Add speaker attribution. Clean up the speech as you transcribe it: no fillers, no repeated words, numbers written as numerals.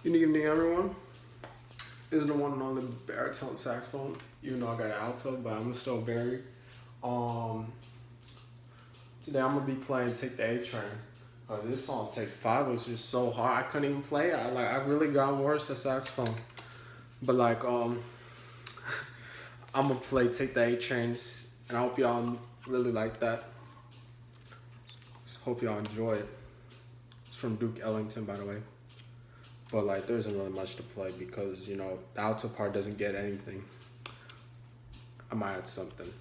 Speaker 1: Good evening, everyone. This is the one and only baritone saxophone. Even though I got an alto, but I'm still Barry. Um, Today I'm gonna be playing "Take the A Train." This song "Take Five" was just so hard. I couldn't even play it. I really got worse at saxophone. But I'm gonna play "Take the A Train," and I hope y'all really like that. Hope y'all enjoy it. It's from Duke Ellington, by the way. But there isn't really much to play because the alto part doesn't get anything. I might add something.